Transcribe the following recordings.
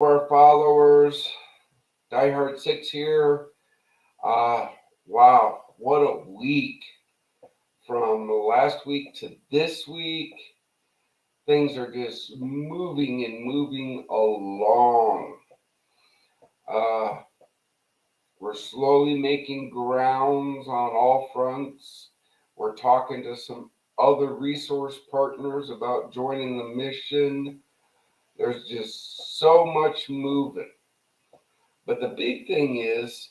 Our followers, Diehard 6 here. Wow, what a week. From last week to this week, things are just moving and moving along. Uh, we're slowly making grounds on all fronts. We're talking to some other resource partners about joining the mission. There's just so much moving. But the big thing is,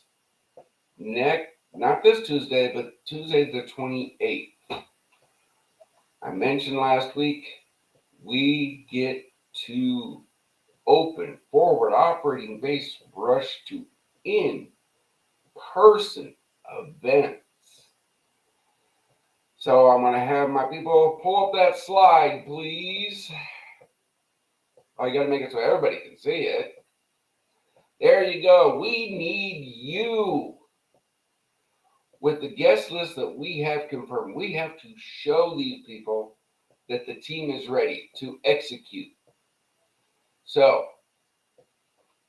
not this Tuesday, but Tuesday the 28th. I mentioned last week, we get to open forward operating base rush to in-person events. So I'm going to have my people pull up that slide, please. Oh, you got to make it so everybody can see it. There you go. We need you. With the guest list that we have confirmed, we have to show these people that the team is ready to execute. So,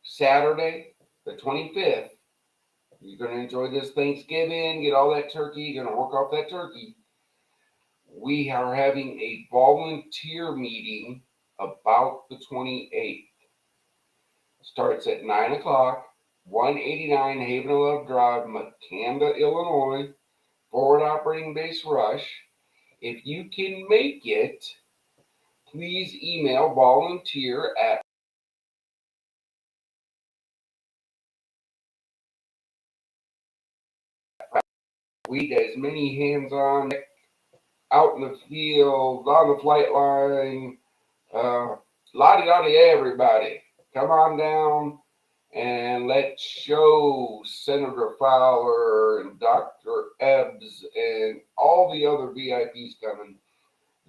Saturday, the 25th, you're going to enjoy this Thanksgiving, get all that turkey, you're going to work off that turkey. We are having a volunteer meeting about the 28th. Starts at 9 o'clock, 189 Haven of Love Drive, Macanda, Illinois. Forward operating base rush. If you can make it, please email volunteer at we get as many hands on out in the field, on the flight line, lottie everybody. Come on down and let's show Senator Fowler and Dr. Ebbs and all the other VIPs coming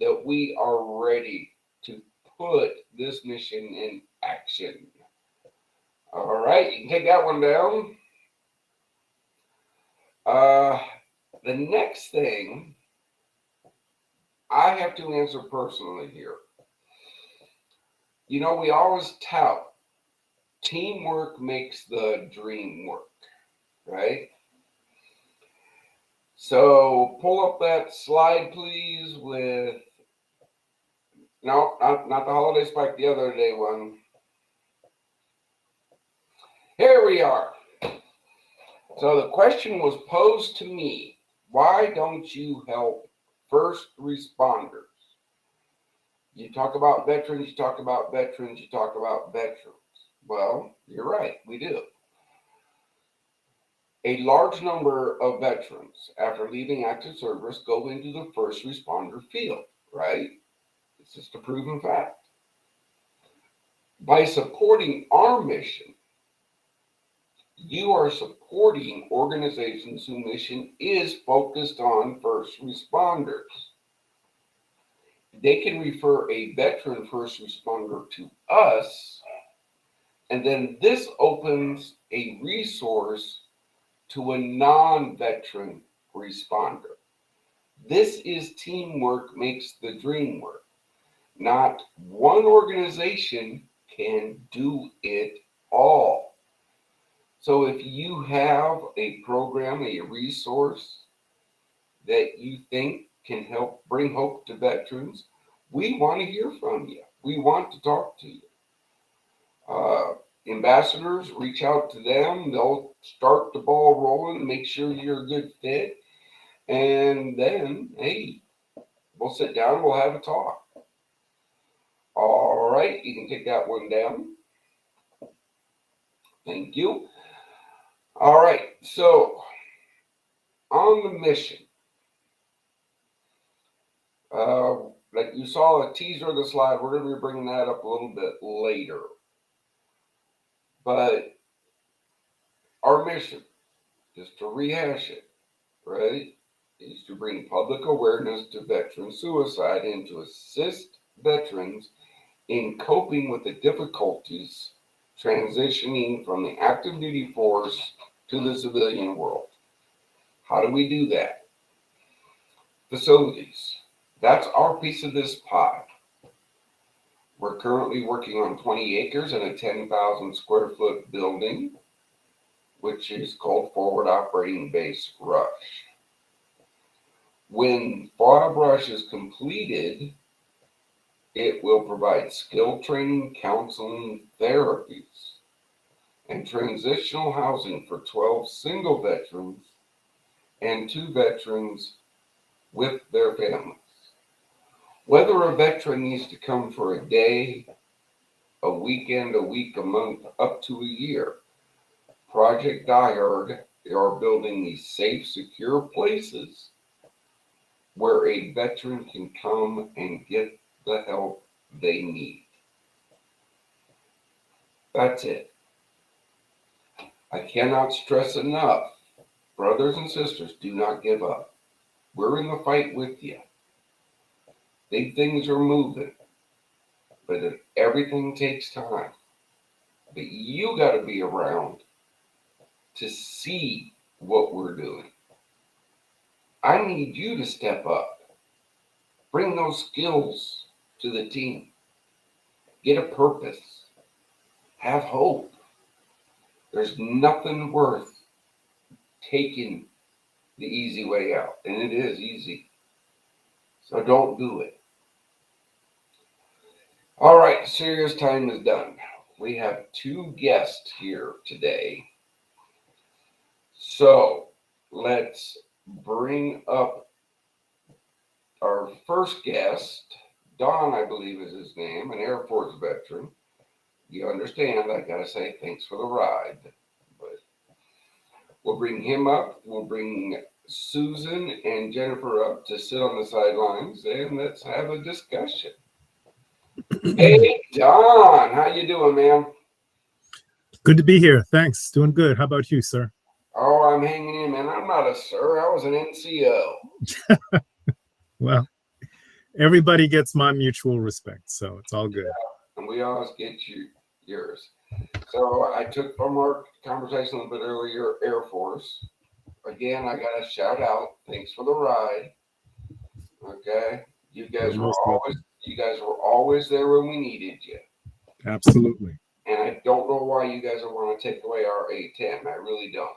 that we are ready to put this mission in action. All right, you can take that one down. The next thing I have to answer personally here. You know, we always tout teamwork makes the dream work, right? So pull up that slide, please, with, no, not the holiday spike, the other day one. Here we are. So the question was posed to me, why don't you help first responders? You talk about veterans, you talk about veterans, you talk about veterans. Well, you're right, we do. A large number of veterans, after leaving active service, go into the first responder field, right? It's just a proven fact. By supporting our mission, you are supporting organizations whose mission is focused on first responders. They can refer a veteran first responder to us, and then this opens a resource to a non-veteran responder. This is teamwork makes the dream work. Not one organization can do it all. So if you have a program, a resource that you think can help bring hope to veterans, we want to hear from you. We want to talk to you. Ambassadors, reach out to them. They'll start the ball rolling, make sure you're a good fit. And then, hey, we'll sit down, we'll have a talk. All right, you can take that one down. Thank you. All right, so on the mission, like you saw a teaser of the slide, we're going to be bringing that up a little bit later. But our mission, just to rehash it, right, is to bring public awareness to veteran suicide and to assist veterans in coping with the difficulties transitioning from the active duty force to the civilian world. How do we do that? Facilities. That's our piece of this pie. We're currently working on 20 acres and a 10,000 square foot building, which is called Forward Operating Base Rush. When FOTA Brush is completed, it will provide skill training, counseling, therapies, and transitional housing for 12 single veterans and 2 veterans with their families. Whether a veteran needs to come for a day, a weekend, a week, a month, up to a year, Project Diehard are building these safe, secure places where a veteran can come and get the help they need. That's it. I cannot stress enough, brothers and sisters, do not give up. We're in the fight with you. Big things are moving, but everything takes time. But you got to be around to see what we're doing. I need you to step up. Bring those skills to the team. Get a purpose. Have hope. There's nothing worth taking the easy way out. And it is easy. So don't do it. All right, serious time is done. We have 2 guests here today. So let's bring up our first guest. Don, I believe is his name, an Air Force veteran. You understand, I gotta say thanks for the ride. But we'll bring him up. We'll bring Susan and Jennifer up to sit on the sidelines, and let's have a discussion. Hey, Don, how you doing, man? Good to be here. Thanks. Doing good. How about you, sir? Oh, I'm hanging in, man. I'm not a sir. I was an NCO. Well, everybody gets my mutual respect, so it's all good. Yeah, and we always get yours. So I took from our conversation a little bit earlier, Air Force. Again, I got to shout out. Thanks for the ride. Okay, you guys were always there when we needed you. Absolutely. And I don't know why you guys want to take away our A-10. I really don't.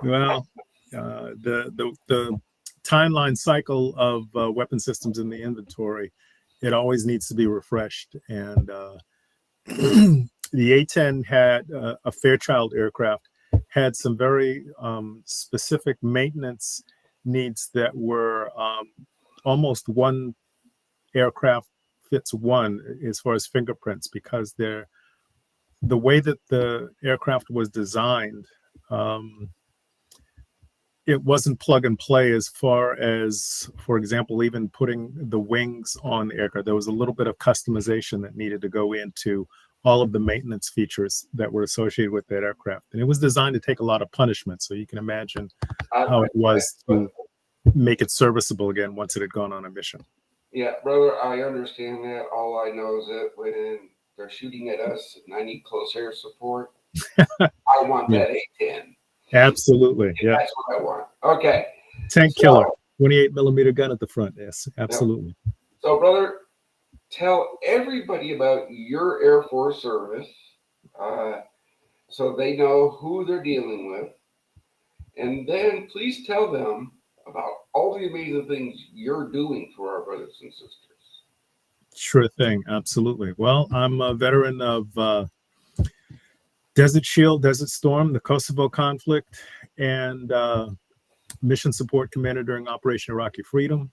Well, the timeline cycle of weapon systems in the inventory, it always needs to be refreshed. And the A-10 had a Fairchild aircraft, had some very specific maintenance needs that were almost one aircraft fits one as far as fingerprints, because the way that the aircraft was designed, it wasn't plug and play as far as, for example, even putting the wings on the aircraft. There was a little bit of customization that needed to go into all of the maintenance features that were associated with that aircraft. And it was designed to take a lot of punishment. So you can imagine how it was to make it serviceable again once it had gone on a mission. Yeah, brother, I understand that. All I know is that when they're shooting at us and I need close air support, I want that A-10. Absolutely. Yeah. That's what I want. Okay. Tank killer, 28 millimeter gun at the front. Yes, absolutely. So, brother, tell everybody about your Air Force service so they know who they're dealing with. And then please tell them about all the amazing things you're doing for our brothers and sisters. Sure thing. Absolutely. Well, I'm a veteran of Desert Shield, Desert Storm, the Kosovo conflict, and mission support commander during Operation Iraqi Freedom.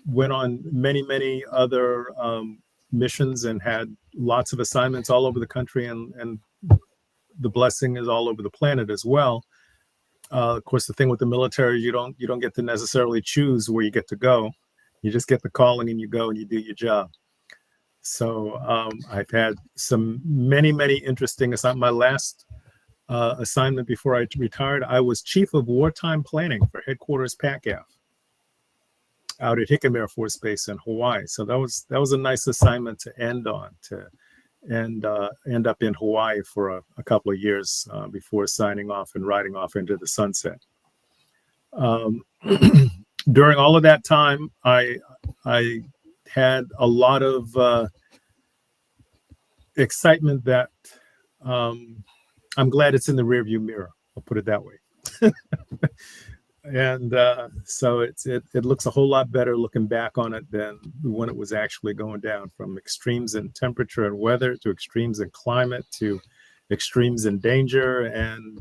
Went on many other missions and had lots of assignments all over the country, and the blessing is all over the planet as well. Of course, the thing with the military, you don't get to necessarily choose where you get to go. You just get the calling and you go and you do your job. So I've had many interesting assignments. My last assignment before I retired, I was chief of wartime planning for headquarters PACAF out at Hickam Air Force Base in Hawaii. So that was a nice assignment to end on, and end up in Hawaii for a couple of years before signing off and riding off into the sunset. During all of that time, I had a lot of excitement that I'm glad it's in the rearview mirror. I'll put it that way. And so it looks a whole lot better looking back on it than when it was actually going down, from extremes in temperature and weather to extremes in climate to extremes in danger and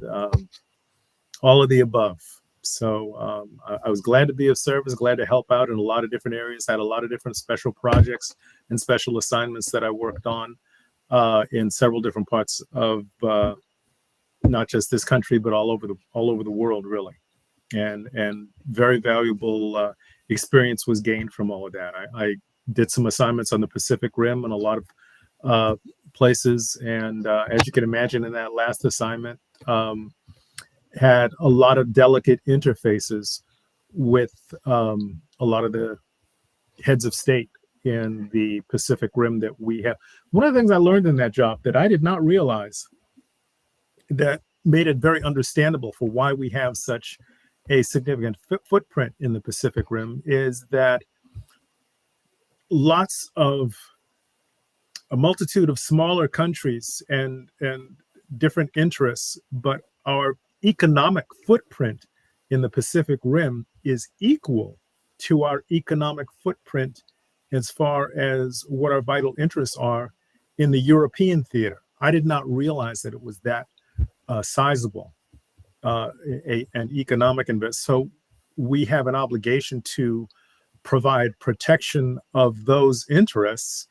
all of the above. So I was glad to be of service, glad to help out in a lot of different areas, had a lot of different special projects and special assignments that I worked on in several different parts of not just this country, but all over the world, really. And very valuable experience was gained from all of that. I did some assignments on the Pacific Rim and a lot of places. And as you can imagine, in that last assignment, had a lot of delicate interfaces with a lot of the heads of state in the Pacific Rim that we have. One of the things I learned in that job that I did not realize that made it very understandable for why we have such a significant footprint in the Pacific Rim is that a multitude of smaller countries and different interests, but our economic footprint in the Pacific Rim is equal to our economic footprint as far as what our vital interests are in the European theater. I did not realize that it was that sizable. An economic invest. So we have an obligation to provide protection of those interests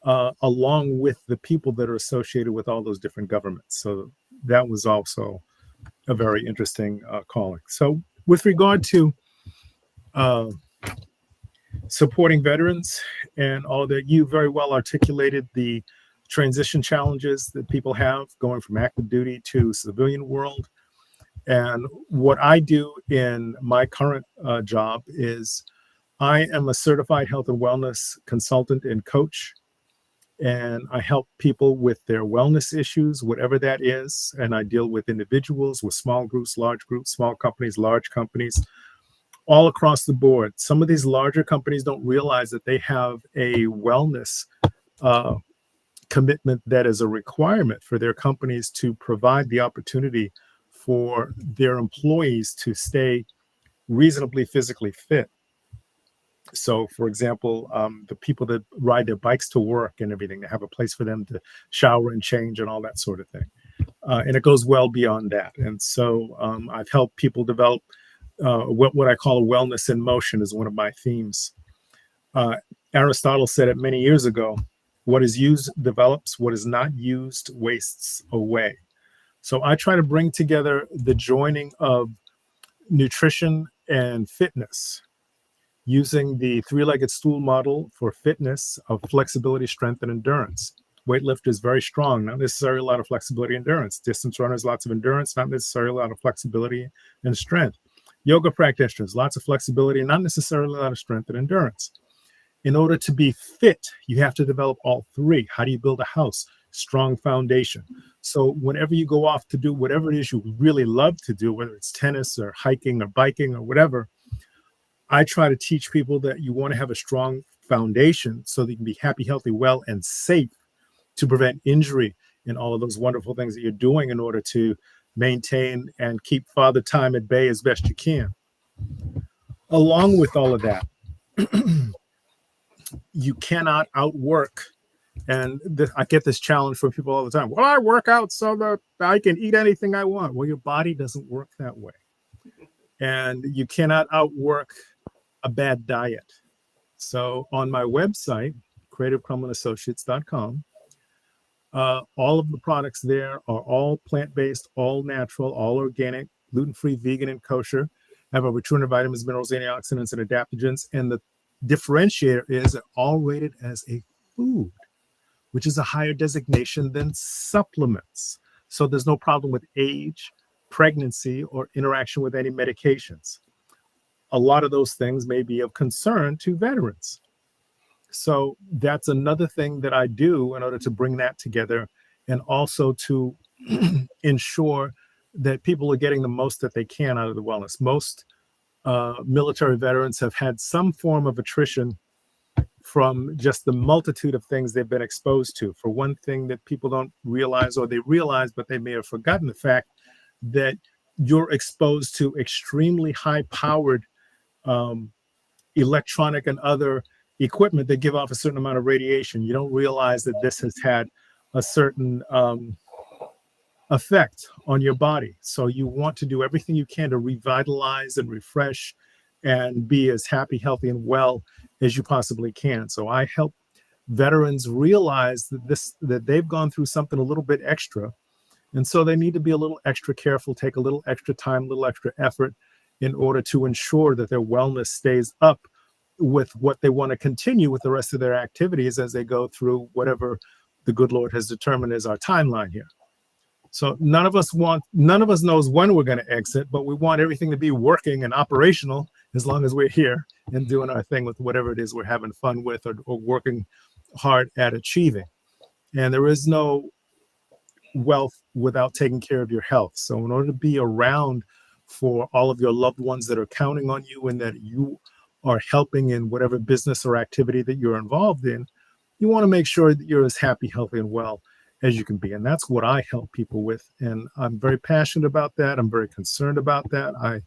along with the people that are associated with all those different governments. So that was also a very interesting calling. So with regard to supporting veterans and all that, you very well articulated the transition challenges that people have going from active duty to civilian world. And what I do in my current job is I am a certified health and wellness consultant and coach. And I help people with their wellness issues, whatever that is. And I deal with individuals, with small groups, small companies, large companies, all across the board. Some of these larger companies don't realize that they have a wellness commitment that is a requirement for their companies to provide the opportunity for their employees to stay reasonably physically fit. So, for example, the people that ride their bikes to work and everything, they have a place for them to shower and change and all that sort of thing. And it goes well beyond that. And so I've helped people develop what I call wellness in motion is one of my themes. Aristotle said it many years ago, what is used develops, what is not used wastes away. So I try to bring together the joining of nutrition and fitness using the three-legged stool model for fitness of flexibility, strength, and endurance. Weightlifters very strong, not necessarily a lot of flexibility, endurance. Distance runners, lots of endurance, not necessarily a lot of flexibility and strength. Yoga practitioners, lots of flexibility, not necessarily a lot of strength and endurance. In order to be fit, you have to develop all three. How do you build a house? Strong foundation. So whenever you go off to do whatever it is you really love to do, whether it's tennis or hiking or biking or whatever, I try to teach people that you want to have a strong foundation so that you can be happy, healthy, well, and safe to prevent injury in all of those wonderful things that you're doing in order to maintain and keep Father Time at bay as best you can. Along with all of that, you cannot outwork. And I get this challenge from people all the time. Well, I work out so that I can eat anything I want. Well, your body doesn't work that way. And you cannot outwork a bad diet. So on my website, creativecrumblandassociates.com, all of the products there are all plant-based, all natural, all organic, gluten-free, vegan, and kosher. Have over 200 vitamins, minerals, antioxidants, and adaptogens. And the differentiator is they're all rated as a food, which is a higher designation than supplements. So there's no problem with age, pregnancy, or interaction with any medications. A lot of those things may be of concern to veterans. So that's another thing that I do in order to bring that together and also to ensure that people are getting the most that they can out of the wellness. Most military veterans have had some form of attrition from just the multitude of things they've been exposed to. For one thing that people don't realize, or they realize, but they may have forgotten the fact that you're exposed to extremely high-powered electronic and other equipment that give off a certain amount of radiation. You don't realize that this has had a certain effect on your body. So you want to do everything you can to revitalize and refresh and be as happy, healthy, and well as you possibly can. So I help veterans realize that they've gone through something a little bit extra. And so they need to be a little extra careful, take a little extra time, a little extra effort in order to ensure that their wellness stays up with what they want to continue with the rest of their activities as they go through whatever the good Lord has determined is our timeline here. So none of us knows when we're going to exit, but we want everything to be working and operational as long as we're here and doing our thing with whatever it is we're having fun with or working hard at achieving. And there is no wealth without taking care of your health. So in order to be around for all of your loved ones that are counting on you and that you are helping in whatever business or activity that you're involved in, you want to make sure that you're as happy, healthy, and well as you can be. And that's what I help people with. And I'm very passionate about that. I'm very concerned about that.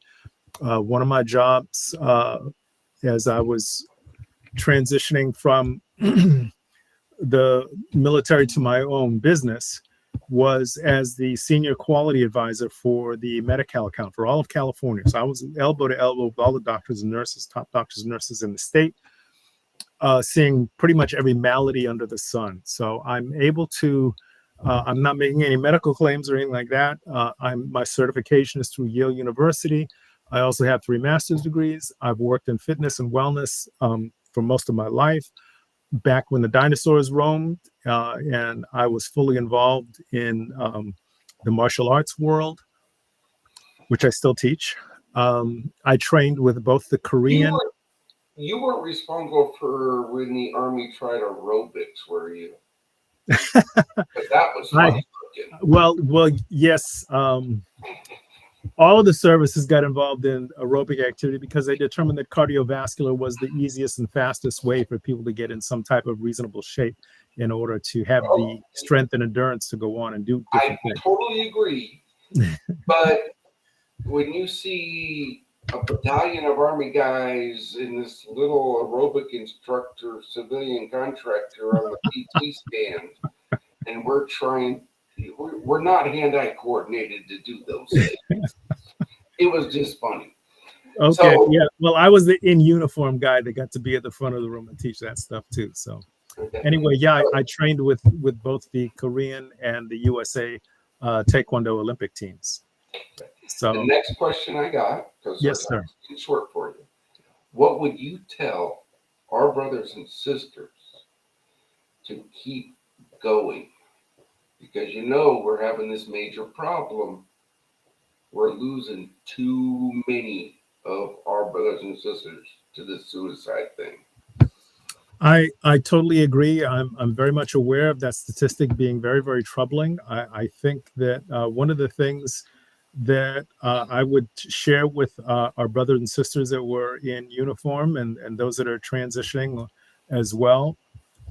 One of my jobs as I was transitioning from the military to my own business was as the senior quality advisor for the Medi-Cal account for all of California. So I was elbow to elbow with all the doctors and nurses, top doctors and nurses in the state, seeing pretty much every malady under the sun. So I'm able to, I'm not making any medical claims or anything like that. My certification is through Yale University. I also have 3 master's degrees. I've worked in fitness and wellness for most of my life. Back when the dinosaurs roamed, and I was fully involved in the martial arts world, which I still teach. I trained with both the Korean. You weren't responsible for when the Army tried aerobics, were you? That was fun. Well, yes. All of the services got involved in aerobic activity because they determined that cardiovascular was the easiest and fastest way for people to get in some type of reasonable shape in order to have the strength and endurance to go on and do different things. I totally agree. But when you see a battalion of Army guys in this little aerobic instructor, civilian contractor on the PT stand, and we're not hand-eye coordinated to do those things. It was just funny. Okay, so, yeah. Well, I was the in-uniform guy that got to be at the front of the room and teach that stuff too. So anyway, yeah, I trained with both the Korean and the USA Taekwondo Olympic teams. So the next question I got, because yes, sir. It's short for you. What would you tell our brothers and sisters to keep going? Because we're having this major problem. We're losing too many of our brothers and sisters to the suicide thing. I totally agree. I'm very much aware of that statistic being very, very troubling. I think that one of the things that I would share with our brothers and sisters that were in uniform and those that are transitioning as well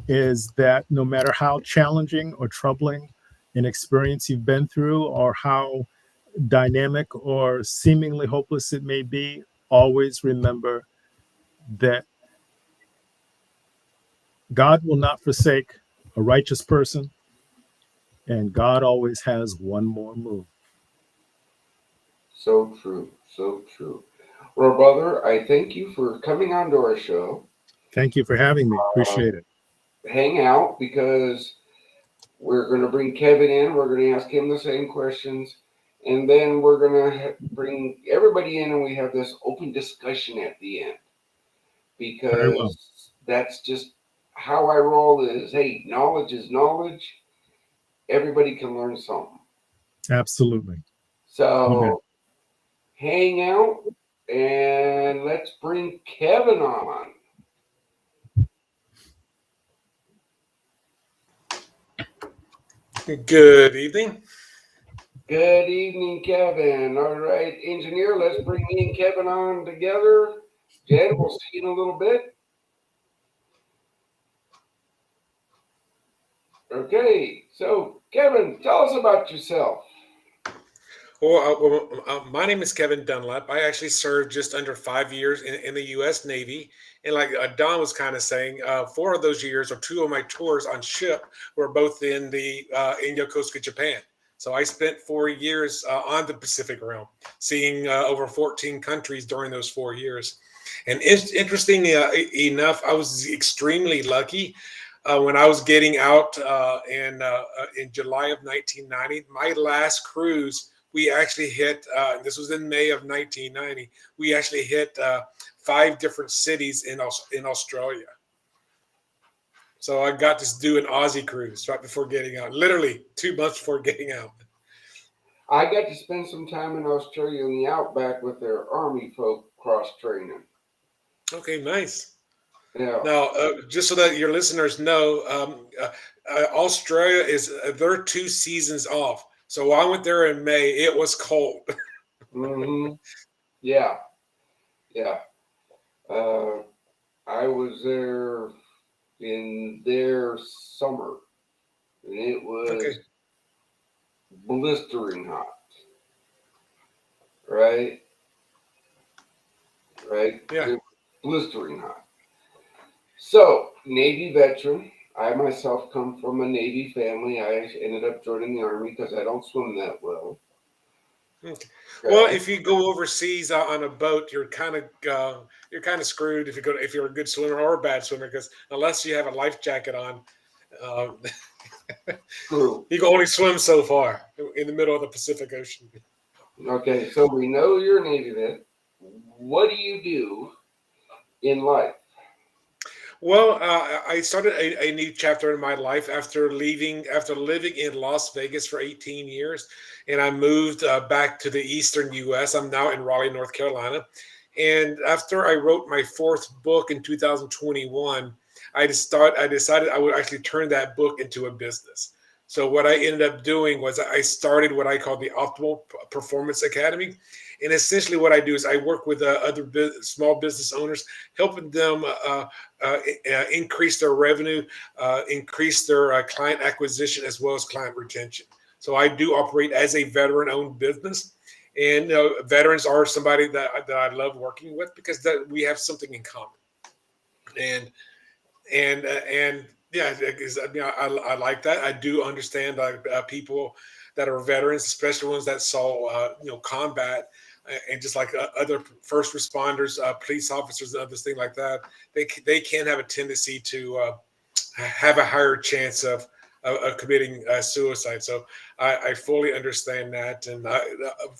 is that no matter how challenging or troubling an experience you've been through or how dynamic or seemingly hopeless it may be, always remember that God will not forsake a righteous person, and God always has one more move. So true, so true. Well, brother, I thank you for coming on to our show. Thank you for having me. Appreciate it. Hang out because we're going to bring Kevin in. We're going to ask him the same questions. And then we're going to bring everybody in and we have this open discussion at the end. Because that's just how I roll is, hey, knowledge is knowledge. Everybody can learn something. Absolutely. So hang out and let's bring Kevin on. Good evening. Good evening, Kevin. All right, engineer, let's bring me and Kevin on together. Jen, we'll see you in a little bit. Okay, so Kevin, tell us about yourself. My name is Kevin Dunlap. I actually served just under 5 years in the U.S. Navy. And like Don was kind of saying, 4 of those years, or two of my tours on ship, were both in the in Yokosuka, Japan. So I spent 4 years on the Pacific Realm, seeing over 14 countries during those 4 years. And interesting enough, I was extremely lucky when I was getting out in July of 1990. My last cruise, we actually hit, this was in May of 1990, we actually hit 5 different cities in Australia. So I got to do an Aussie cruise right before getting out, literally 2 months before getting out. I got to spend some time in Australia in the outback with their army folk cross training. Okay, nice. Yeah. Now, just so that your listeners know, Australia is they're 2 seasons off. So I went there in May. It was cold. Mm-hmm. Yeah. Yeah. Uh, I was there in their summer, and it Okay. was blistering hot. Right. Right. Yeah. It was blistering hot. So, Navy veteran. I myself come from a Navy family. I ended up joining the Army because I don't swim that well. Okay. Well, Okay. if you go overseas on a boat, you're kind of screwed if you're a good swimmer or a bad swimmer, because unless you have a life jacket on, uh, True. you can only swim so far in the middle of the Pacific Ocean. Okay, so we know you're a Navy vet. What do you do in life? Well, I started a new chapter in my life after living in Las Vegas for 18 years, and I moved back to the Eastern U.S. I'm now in Raleigh, North Carolina, and after I wrote my fourth book in 2021, I decided I would actually turn that book into a business. So what I ended up doing was I started what I call the Optimal Performance Academy, and essentially what I do is I work with small business owners, helping them increase their revenue, increase their client acquisition, as well as client retention. So I do operate as a veteran-owned business, and veterans are somebody that I love working with because that we have something in common. And and yeah, I like that. I do understand people that are veterans, especially ones that saw combat, and just like other first responders, police officers, and other things like that. They can have a tendency to have a higher chance of committing suicide. So I fully understand that, and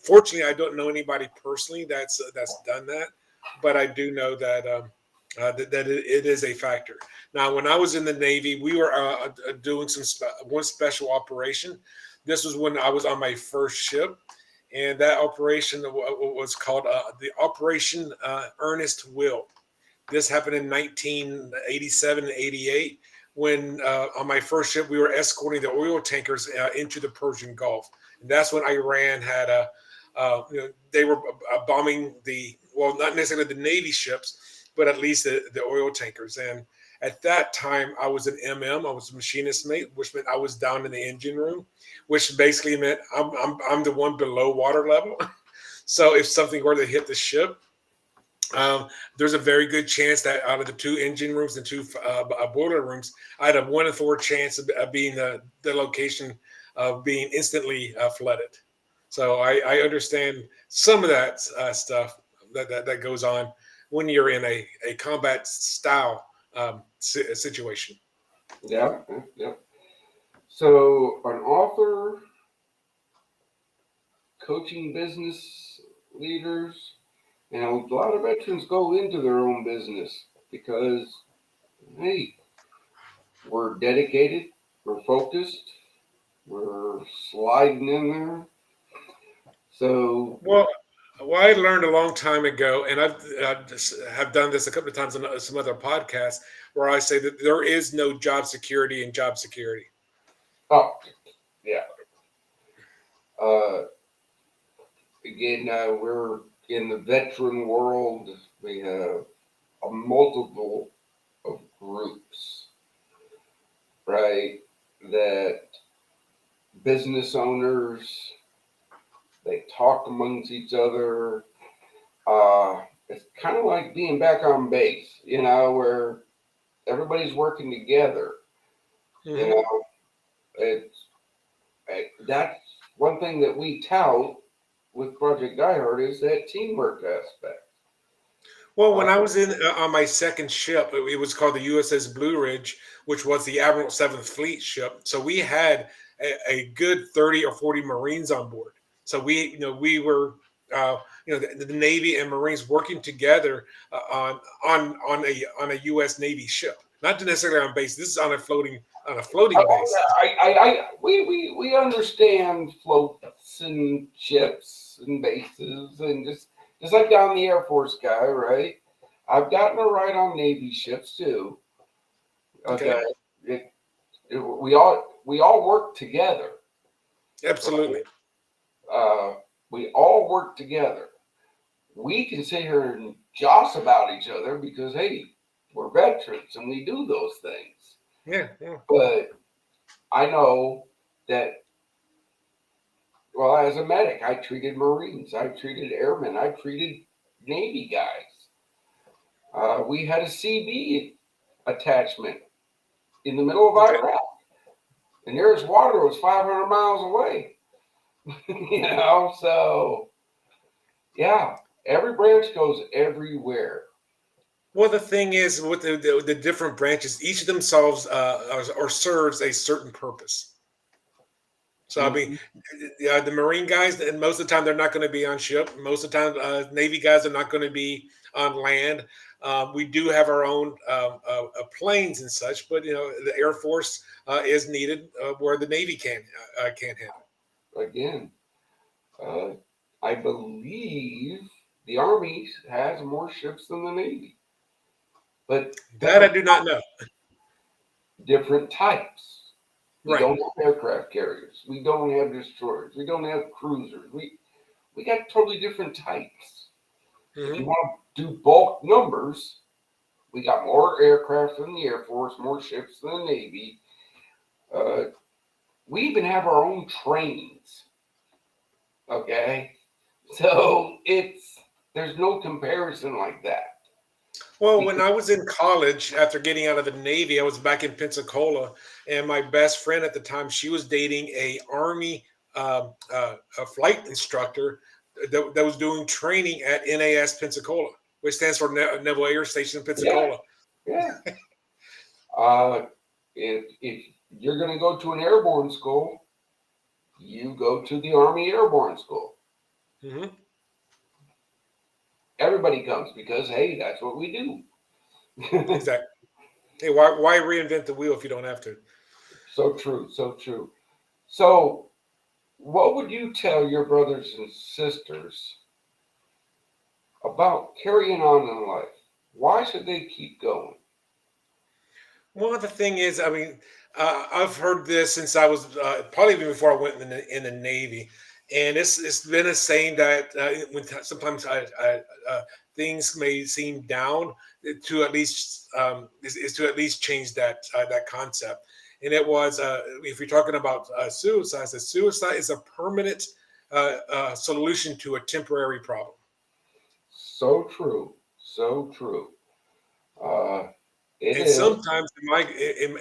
fortunately, I don't know anybody personally that's done that, but I do know that. That it is a factor. Now, when I was in the Navy, we were doing one special operation. This was when I was on my first ship, and that operation was called the Operation Earnest Will. This happened in 1987 and 88 when on my first ship we were escorting the oil tankers into the Persian Gulf, and that's when Iran had they were bombing not necessarily the Navy ships, but at least the oil tankers. And at that time, I was an MM. I was a machinist mate, which meant I was down in the engine room, which basically meant I'm the one below water level. So if something were to hit the ship, there's a very good chance that out of the two engine rooms and two boiler rooms, I had a 1 in 4 chance of being the location of being instantly flooded. So I understand some of that stuff that goes on when you're in a combat style situation. Yeah, yeah. So, an author, coaching business leaders, and a lot of veterans go into their own business because, hey, we're dedicated, we're focused, we're sliding in there. So, Well, I learned a long time ago, and have done this a couple of times on some other podcasts, where I say that there is no job security in job security. oh, yeah. Uh, Again, we're in the veteran world. We have a multiple of groups, right? that business owners, they talk amongst each other. It's kind of like being back on base, where everybody's working together. Mhm. You know, that's one thing that we tout with Project Diehard is that teamwork aspect. Well, when I was in on my second ship, it was called the USS Blue Ridge, which was the Admiral Seventh Fleet ship. So we had a good 30 or 40 Marines on board. So we were, the Navy and Marines working together on a U.S. Navy ship, not necessarily on base. This is on a floating base. We understand floats and ships and bases and just like I'm the Air Force guy, right? I've gotten a ride on Navy ships too. Okay, we all work together. Absolutely. We all work together. We can sit here and joss about each other because hey, we're veterans and we do those things. Yeah. But I know that. Well, as a medic, I treated Marines, I treated airmen, I treated Navy guys. We had a CB attachment in the middle of Okay. Iraq. The nearest water was 500 miles away. So yeah, every branch goes everywhere. Well, the thing is, with the different branches, each of them solves or serves a certain purpose. So I mean, the Marine guys, and most of the time they're not going to be on ship. Most of the time, Navy guys are not going to be on land. We do have our own planes and such, but the Air Force is needed where the Navy can't handle. Again, I believe the Army has more ships than the Navy, but That I do not know. different types. We Right. don't have aircraft carriers. We don't have destroyers. We don't have cruisers. We got totally different types. If you Mhm. want to do bulk numbers, we got more aircraft than the Air Force, more ships than the Navy. We even have our own trains. Okay, so there's no comparison like that. Well, when I was in college, after getting out of the Navy, I was back in Pensacola, and my best friend at the time, she was dating a Army a flight instructor that was doing training at NAS Pensacola, which stands for Naval Air Station Yeah, Pensacola. yeah. If you're going to go to an airborne school, you go to the Army Airborne School. Hmm. Everybody comes because hey, that's what we do. Exactly. Hey, why reinvent the wheel if you don't have to? So true, so true. So, what would you tell your brothers and sisters about carrying on in life? Why should they keep going? Well, the thing is, I mean, I've heard this since I was probably even before I went in the Navy, and it's been a saying that sometimes things may seem down, to at least is to at least change that concept. And it was if you're talking about suicide, that suicide is a permanent solution to a temporary problem. So true, so true. Uh, it And is sometimes,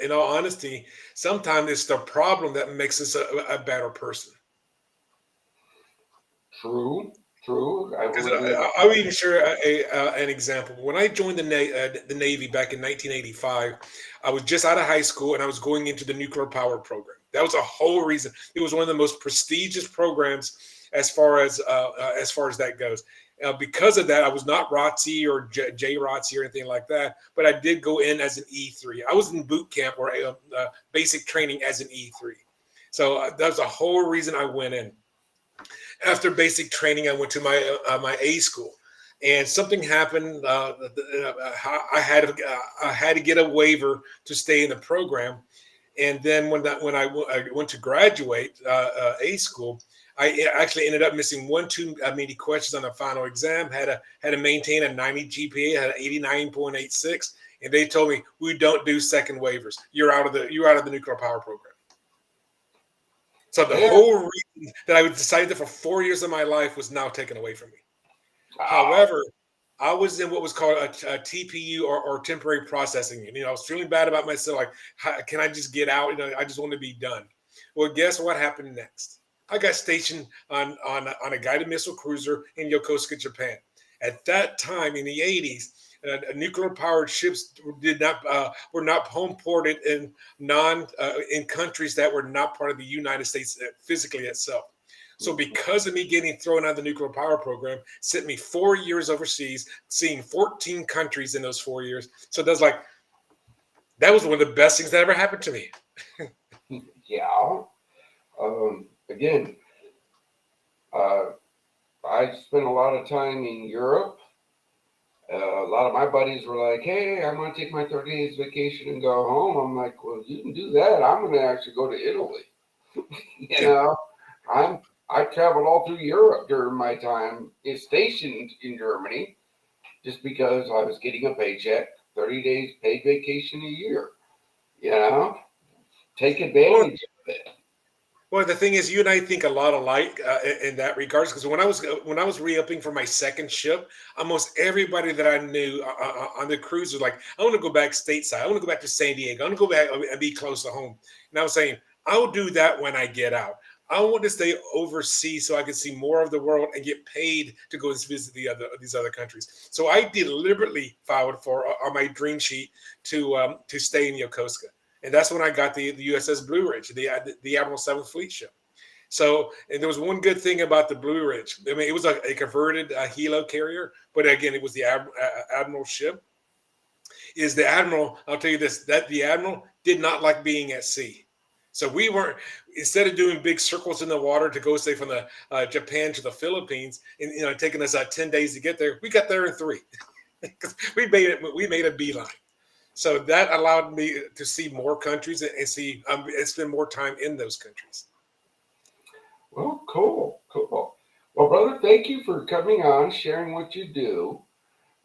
in all honesty, sometimes it's the problem that makes us a better person. true, true. I Because will agree with I will even share an example. When I joined the Navy back in 1985, I was just out of high school and I was going into the nuclear power program. That was a whole reason. It was one of the most prestigious programs as far as that goes. Because of that, I was not ROTC or J ROTC or anything like that, but I did go in as an E3. I was in boot camp or basic training as an E3. So that was the whole reason I went in. After basic training, I went to my A school, and something happened. I had to get a waiver to stay in the program, and then I went to graduate A school, I actually ended up missing one too many questions on the final exam. Had to maintain a 90 GPA, had an 89.86, and they told me we don't do second waivers. You're out of the nuclear power program. So the Yeah. whole reason that I would decide that for 4 years of my life was now taken away from me. However, I was in what was called a TPU or temporary processing unit. I was feeling bad about myself. Like, can I just get out? I just want to be done. Well, guess what happened next? I got stationed on a guided missile cruiser in Yokosuka, Japan. At that time, in the 80s, nuclear-powered ships were not home ported in countries that were not part of the United States physically itself. So because of me getting thrown out of the nuclear power program, sent me 4 years overseas, seeing 14 countries in those 4 years. So that was one of the best things that ever happened to me. Yeah. Again, I spent a lot of time in Europe. A lot of my buddies were like, "Hey, I'm going to take my 30 days vacation and go home." I'm like, "Well, you can do that. I'm going to actually go to Italy." You know, I traveled all through Europe during my time stationed in Germany, just because I was getting a paycheck, 30 days paid vacation a year. You know, take advantage of it. Well, the thing is, you and I think a lot alike in that regards. Because when I was re-upping for my second ship, almost everybody that I knew on the cruise was like, "I want to go back stateside. I want to go back to San Diego. I want to go back and be close to home." And I was saying, "I'll do that when I get out. I want to stay overseas so I can see more of the world and get paid to go visit these other countries." So I deliberately filed for on my dream sheet to stay in Yokosuka. And that's when I got the USS Blue Ridge, the Admiral 7th Fleet ship. So, and there was one good thing about the Blue Ridge. I mean, it was a converted helo carrier, but again, it was the Admiral ship. Is the Admiral, I'll tell you this, that the Admiral did not like being at sea. So we weren't, instead of doing big circles in the water to go, say, from the Japan to the Philippines, and taking us 10 days to get there, we got there in 3. we made a beeline. So that allowed me to see more countries and spend more time in those countries. Well, cool. Well, brother, thank you for coming on, sharing what you do.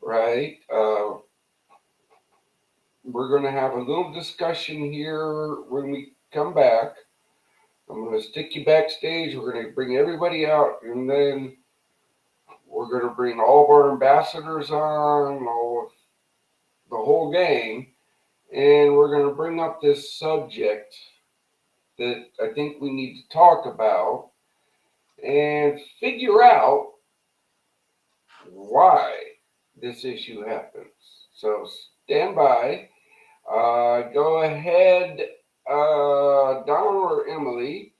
Right. We're going to have a little discussion here when we come back. I'm going to stick you backstage. We're going to bring everybody out, and then we're going to bring all of our ambassadors on, the whole gang, and we're going to bring up this subject that I think we need to talk about and figure out why this issue happens. So stand by. Go ahead, Don or Emily.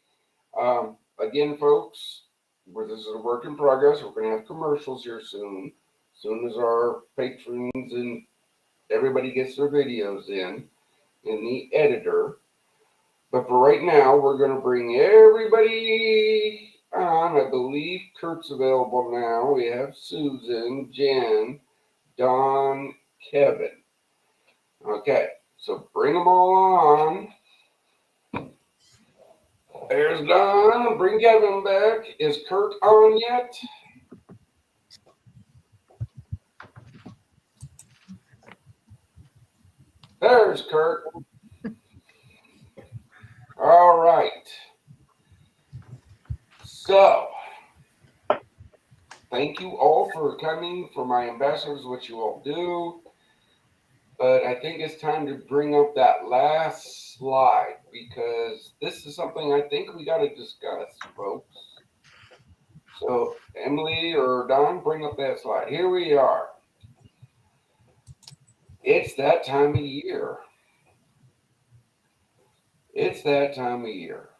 Again, folks, this is a work in progress. We're going to have commercials here soon. Soon as our patrons and everybody gets their videos in the editor. But for right now, we're going to bring everybody on. I believe Kurt's available now. We have Susan, Jen, Don, Kevin. Okay, so bring them all on. There's Don. Bring Kevin back. Is Kurt on yet? There's Kurt. All right. So, thank you all for coming, for my ambassadors, what you all do. But I think it's time to bring up that last slide, because this is something I think we got to discuss, folks. So, Emily or Don, bring up that slide. Here we are. It's that time of year. It's that time of year.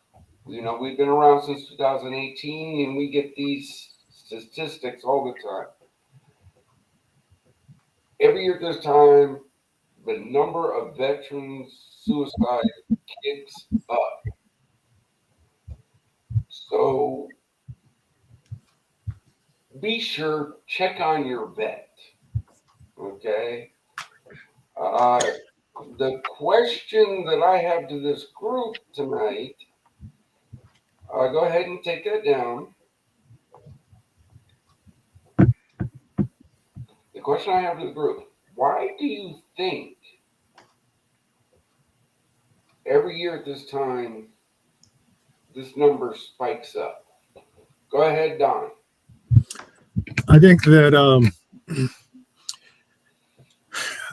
We've been around since 2018, and we get these statistics all the time. Every year at this time, the number of veterans suicide kicks up. So be sure, check on your vet. Okay. The question that I have to this group tonight, go ahead and take that down. The question I have to the group, why do you think every year at this time this number spikes up. Go ahead, Don. I think that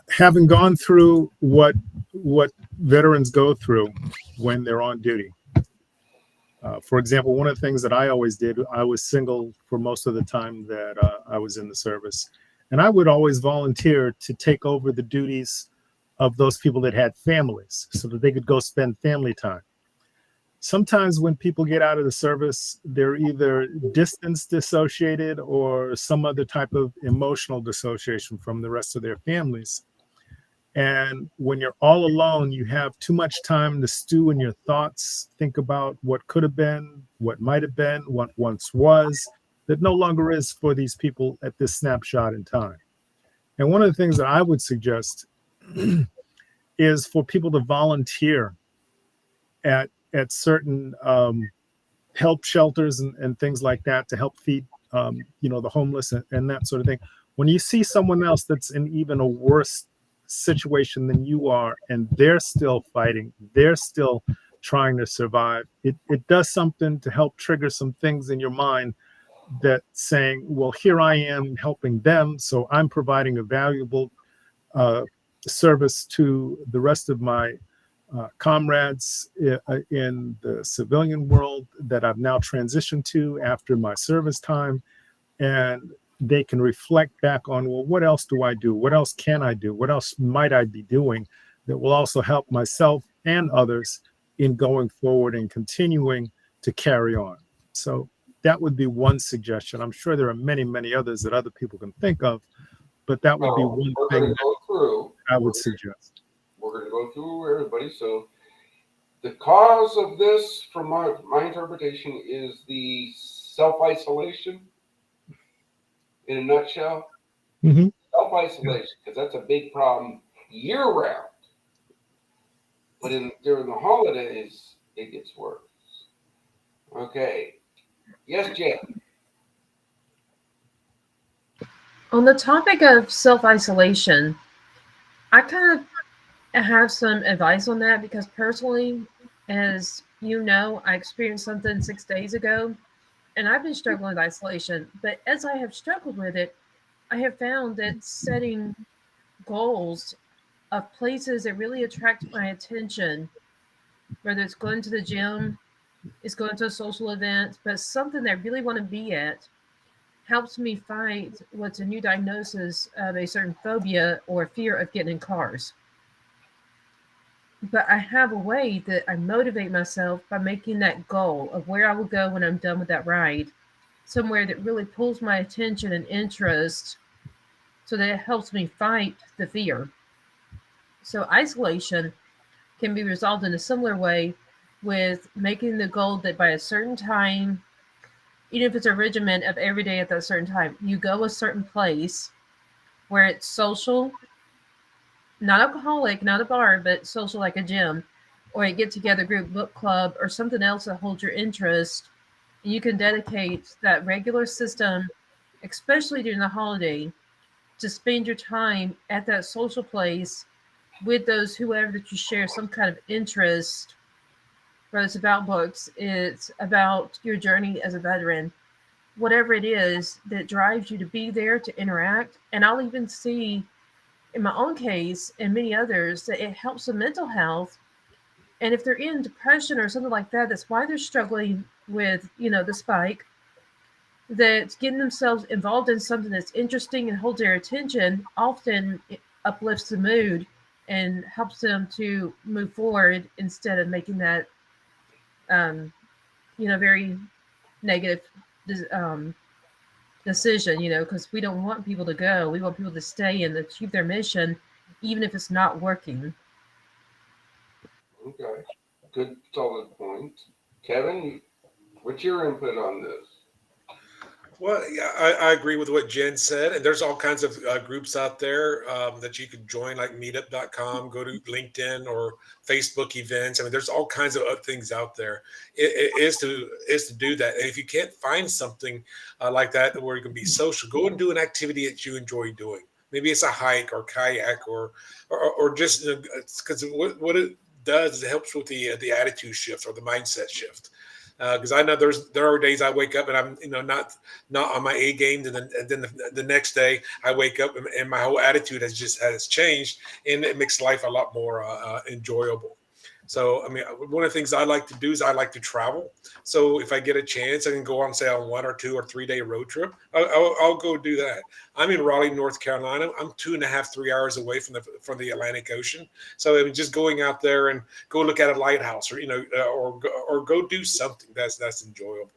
having gone through what veterans go through when they're on duty. For example, one of the things that I always did, I was single for most of the time that I was in the service. And I would always volunteer to take over the duties of those people that had families so that they could go spend family time. Sometimes when people get out of the service, they're either distance dissociated or some other type of emotional dissociation from the rest of their families. And when you're all alone, you have too much time to stew in your thoughts, think about what could have been, what might have been, what once was, that no longer is for these people at this snapshot in time. And one of the things that I would suggest is for people to volunteer at certain help shelters and things like that to help feed the homeless and that sort of thing. When you see someone else that's in even a worse situation than you are, and they're still fighting, they're still trying to survive, it does something to help trigger some things in your mind that saying, well, here I am helping them, so I'm providing a valuable service to the rest of my comrades in the civilian world that I've now transitioned to after my service time. And they can reflect back on, well, what else do I do? What else can I do? What else might I be doing that will also help myself and others in going forward and continuing to carry on? So that would be one suggestion. I'm sure there are many, many others that other people can think of, but that would be one thing that I would suggest. We're going to go through everybody. So the cause of this, from my interpretation, is the self-isolation. In a nutshell, self-isolation, because that's a big problem year-round. But during the holidays, it gets worse. Okay. Yes, Jen. On the topic of self-isolation, I kind of have some advice on that because personally, as you know, I experienced something 6 days ago, and I've been struggling with isolation. But as I have struggled with it, I have found that setting goals of places that really attract my attention, whether it's going to the gym, it's going to a social event, but something that I really want to be at, helps me fight what's a new diagnosis of a certain phobia or fear of getting in cars. But I have a way that I motivate myself by making that goal of where I will go when I'm done with that ride, somewhere that really pulls my attention and interest so that it helps me fight the fear. So isolation can be resolved in a similar way with making the goal that by a certain time, even if it's a regimen of every day at that certain time, you go a certain place where it's social, not alcoholic, not a bar, but social like a gym, or a get together group book club or something else that holds your interest. You can dedicate that regular system, especially during the holiday, to spend your time at that social place with those whoever that you share some kind of interest. Whether it's about books, it's about your journey as a veteran, whatever it is that drives you to be there to interact. And I'll even see in my own case and many others that it helps with mental health. And if they're in depression or something like that, that's why they're struggling with, the spike, that getting themselves involved in something that's interesting and holds their attention often uplifts the mood and helps them to move forward instead of making that, very negative decision, because we don't want people to go. We want people to stay and achieve their mission, even if it's not working. Okay. Good, solid point. Kevin, what's your input on this? Well, yeah, I agree with what Jen said. And there's all kinds of groups out there that you could join, like meetup.com, go to LinkedIn or Facebook events. I mean, there's all kinds of other things out there. It is to do that. And if you can't find something like that where you can be social, go and do an activity that you enjoy doing. Maybe it's a hike or kayak or just because what it does is it helps with the attitude shift or the mindset shift. because I know there are days I wake up and I'm not on my A game, and then the next day I wake up and my whole attitude has changed, and it makes life a lot more enjoyable. So, I mean, one of the things I like to do is I like to travel. So if I get a chance, I can go on, say, on 1 or 2 or 3 day road trip. I'll go do that. I'm in Raleigh, North Carolina. I'm 2.5, 3 hours away from the Atlantic Ocean. So I mean, just going out there and go look at a lighthouse, or or go do something that's enjoyable.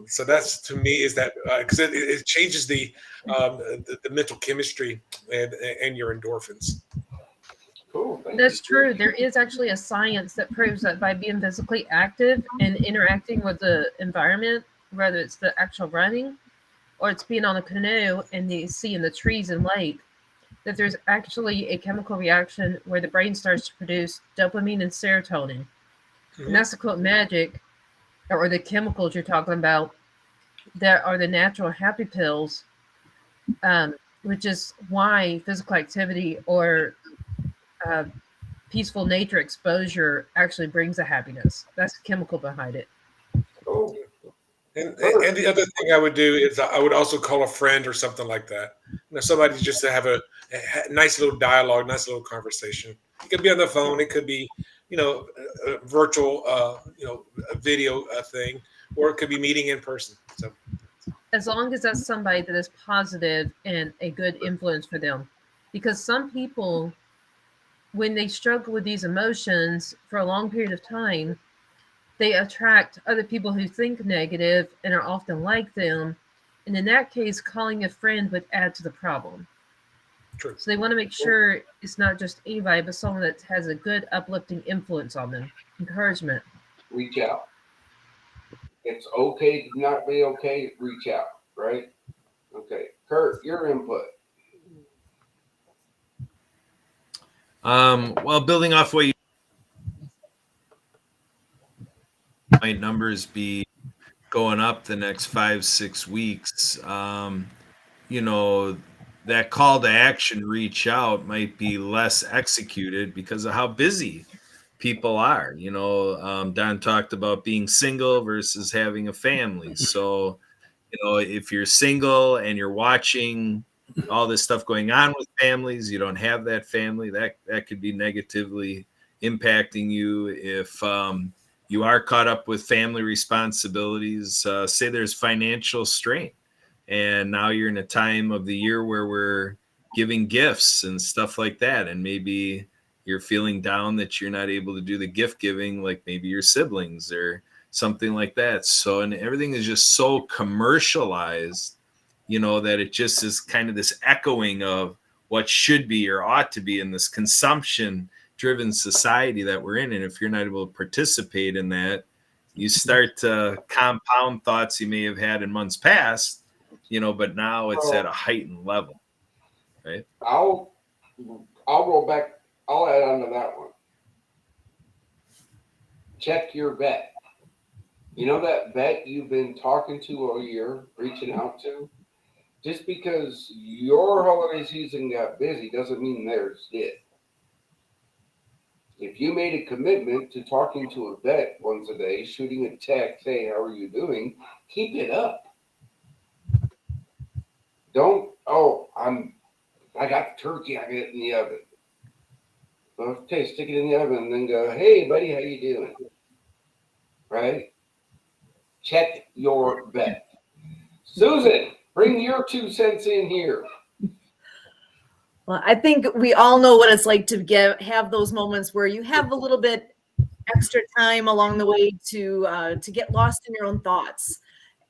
So that's, to me, is that because it changes the mental chemistry and your endorphins. Cool. That's true. There is actually a science that proves that by being physically active and interacting with the environment, whether it's the actual running or it's being on a canoe and you see in the trees and lake, that there's actually a chemical reaction where the brain starts to produce dopamine and serotonin. Mm-hmm. And that's the quote magic, or the chemicals you're talking about, that are the natural happy pills, which is why physical activity or peaceful nature exposure actually brings the happiness. That's the chemical behind it. Oh. And the other thing I would do is I would also call a friend or something like that. Somebody just to have a nice little dialogue, nice little conversation. It could be on the phone. It could be, a virtual, a video thing, or it could be meeting in person. So, as long as that's somebody that is positive and a good influence for them, because some people, when they struggle with these emotions for a long period of time, they attract other people who think negative and are often like them. And in that case, calling a friend would add to the problem. True. So they want to make sure it's not just anybody, but someone that has a good uplifting influence on them. Encouragement. Reach out. It's okay to not be okay. Reach out, right? Okay. Kurt, your input. Well, building off what you might numbers be going up the next 5-6 weeks, that call to action, reach out, might be less executed because of how busy people are. Don talked about being single versus having a family. So, if you're single and you're watching all this stuff going on with families, you don't have that family, that could be negatively impacting you. If you are caught up with family responsibilities, say there's financial strain, and now you're in a time of the year where we're giving gifts and stuff like that, and maybe you're feeling down that you're not able to do the gift giving like maybe your siblings or something like that. So, and everything is just so commercialized, that it just is kind of this echoing of what should be or ought to be in this consumption driven society that we're in. And if you're not able to participate in that, you start to compound thoughts you may have had in months past, but now it's at a heightened level, right? I'll roll back. I'll add on to that one. Check your vet. That vet you've been talking to all year, reaching out to? Just because your holiday season got busy doesn't mean theirs did. If you made a commitment to talking to a vet once a day, shooting a text, hey, how are you doing? Keep it up. Don't, I got the turkey, I got it in the oven. Okay, stick it in the oven and then go, hey, buddy, how you doing? Right? Check your vet. Susan, bring your 2 cents in here. Well, I think we all know what it's like to have those moments where you have a little bit extra time along the way to get lost in your own thoughts.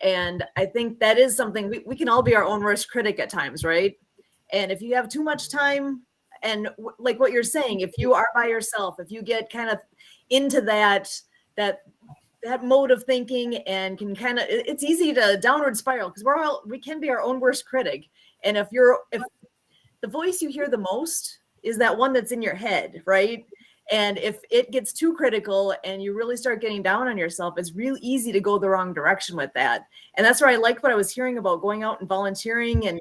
And I think that is something we can all be our own worst critic at times, right? And if you have too much time, and like what you're saying, if you are by yourself, if you get kind of into that mode of thinking and can kind of, it's easy to downward spiral because we can be our own worst critic. And if the voice you hear the most is that one that's in your head, right? And if it gets too critical and you really start getting down on yourself, it's real easy to go the wrong direction with that. And that's where I liked what I was hearing about going out and volunteering and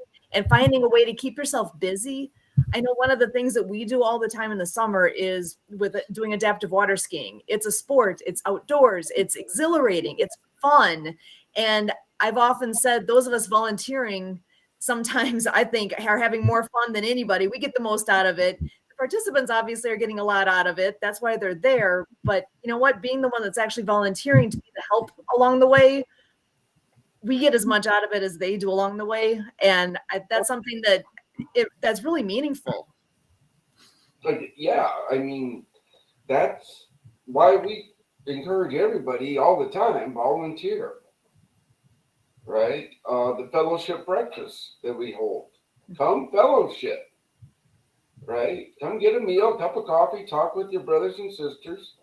finding a way to keep yourself busy. I know one of the things that we do all the time in the summer is with doing adaptive water skiing. It's a sport, it's outdoors, it's exhilarating, it's fun. And I've often said those of us volunteering sometimes I think are having more fun than anybody. We get the most out of it. The participants obviously are getting a lot out of it. That's why they're there. But you know what? Being the one that's actually volunteering to be the help along the way, we get as much out of it as they do along the way. And that's something that's really meaningful. Like, yeah, I mean, that's why we encourage everybody all the time, volunteer. Right? The fellowship breakfast that we hold. Come fellowship. Right? Come get a meal, a cup of coffee, talk with your brothers and sisters.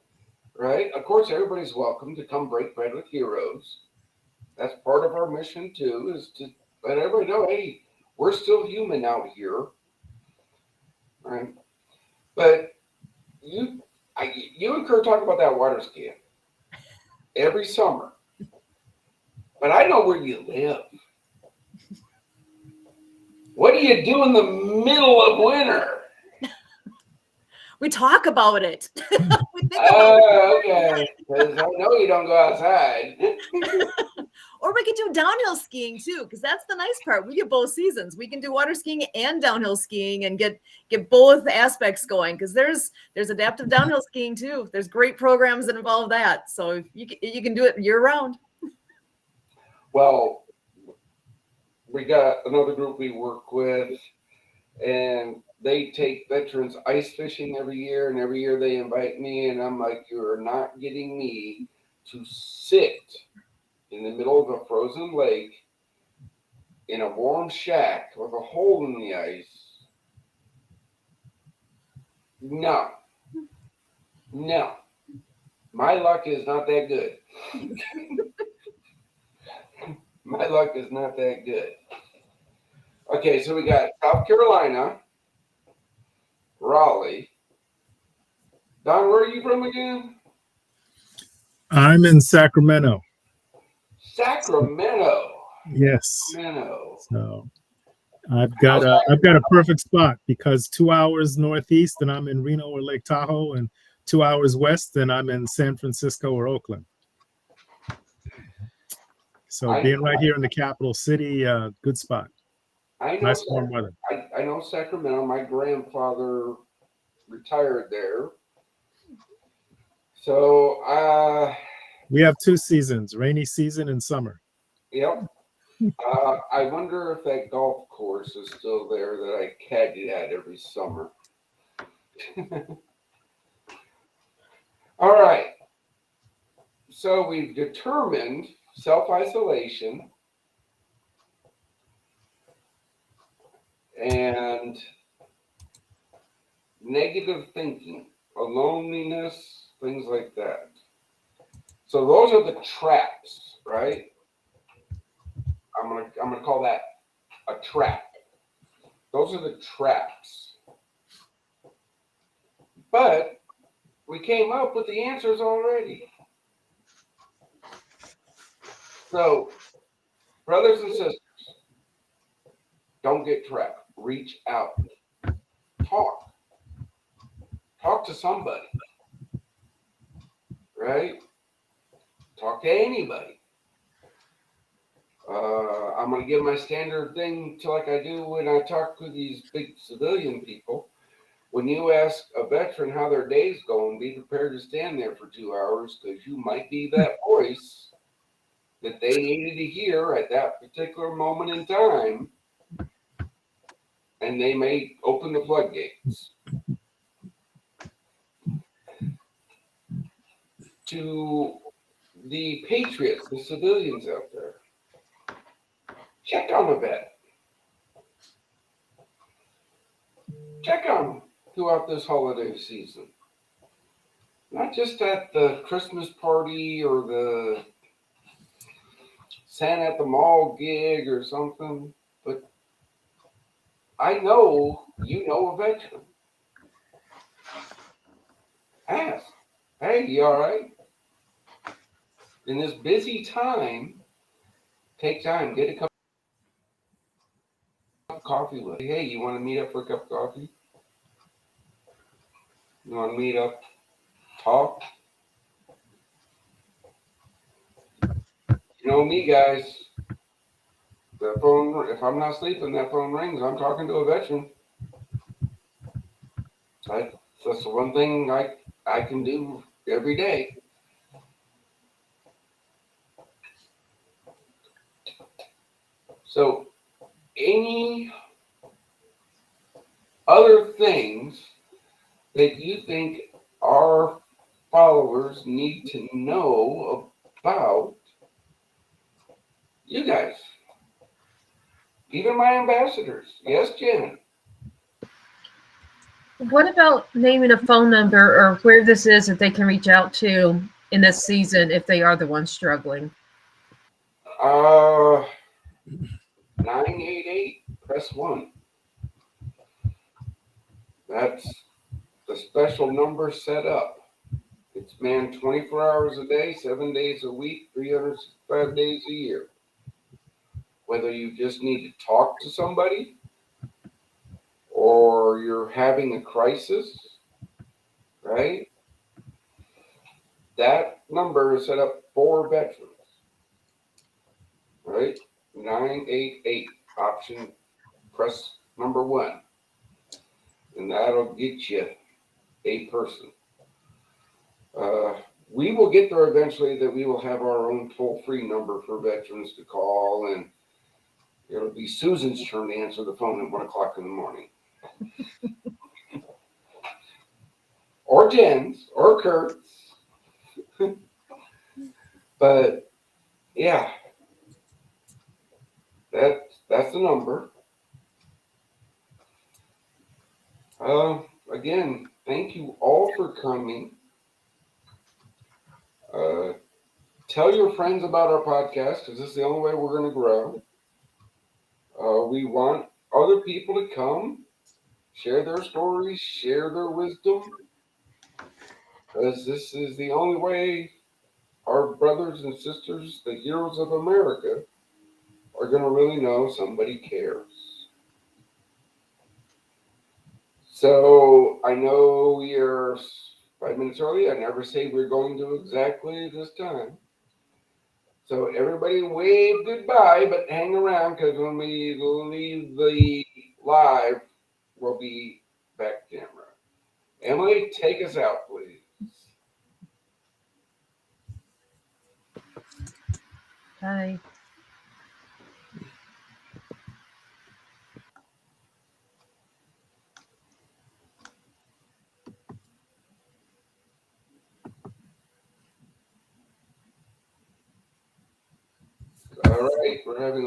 Right? Of course, everybody's welcome to come break bread with heroes. That's part of our mission too, is to let everybody know, hey, we're still human out here. Right? But you and Kurt talk about that water skiing every summer. But I know where you live. What do you do in the middle of winter? We talk about it. We think about it. Okay. Because I know you don't go outside. Or we could do downhill skiing too, because that's the nice part. We get both seasons. We can do water skiing and downhill skiing and get both aspects going. Because there's adaptive downhill skiing too. There's great programs that involve that. So you can do it year round. Well, we got another group we work with, and they take veterans ice fishing every year, and every year they invite me, and I'm like, you're not getting me to sit in the middle of a frozen lake in a warm shack with a hole in the ice. No. My luck is not that good. My luck is not that good. Okay, so we got South Carolina, Raleigh. Don, where are you from again? I'm in Sacramento. Sacramento. Yes. Sacramento. So I've got a perfect spot because 2 hours northeast and I'm in Reno or Lake Tahoe, and 2 hours west and I'm in San Francisco or Oakland. So being right here in the capital city, good spot. I know nice warm weather. I know Sacramento. My grandfather retired there. So we have 2 seasons, rainy season and summer. Yep. I wonder if that golf course is still there that I caddied at every summer. All right. So we've determined self-isolation and negative thinking, loneliness, things like that. So those are the traps, right? I'm gonna call that a trap. Those are the traps. But we came up with the answers already. So, brothers and sisters, don't get trapped. Reach out. Talk. Talk to somebody. Right? Talk to anybody. I'm going to give my standard thing to like I do when I talk to these big civilian people. When you ask a veteran how their day's going, be prepared to stand there for 2 hours because you might be that voice that they needed to hear at that particular moment in time, and they may open the floodgates. To the patriots, the civilians out there, check on a vet. Check on them throughout this holiday season. Not just at the Christmas party or the Santa at the mall gig or something, but I know you know a veteran. Ask, hey, you all right? In this busy time, take get a cup of coffee with. Hey, you want to meet up for a cup of coffee? You want to meet up, talk? You know me, guys. The phone. If I'm not sleeping, that phone rings. I'm talking to a veteran. That's the one thing I can do every day. So, any other things that you think our followers need to know about you guys? Even my ambassadors. Yes, Jen. What about naming a phone number or where this is that they can reach out to in this season if they are the ones struggling? 988, press 1. That's the special number set up. It's manned 24 hours a day, 7 days a week, 365 days a year. Whether you just need to talk to somebody or you're having a crisis, right? That number is set up for veterans, right? 988, option, press number 1. And that'll get you a person. We will get there eventually that we will have our own toll-free number for veterans to call, and it'll be Susan's turn to answer the phone at 1 o'clock in the morning. Or Jen's, or Kurt's. But yeah, that's the number. Again, thank you all for coming. Tell your friends about our podcast because this is the only way we're going to grow. We want other people to come, share their stories, share their wisdom, because this is the only way our brothers and sisters, the heroes of America, are going to really know somebody cares. So I know we are 5 minutes early. I never say we're going to exactly this time. So everybody wave goodbye, but hang around because when we leave the live, we'll be back camera. Emily, take us out, please. Bye. All right, we're having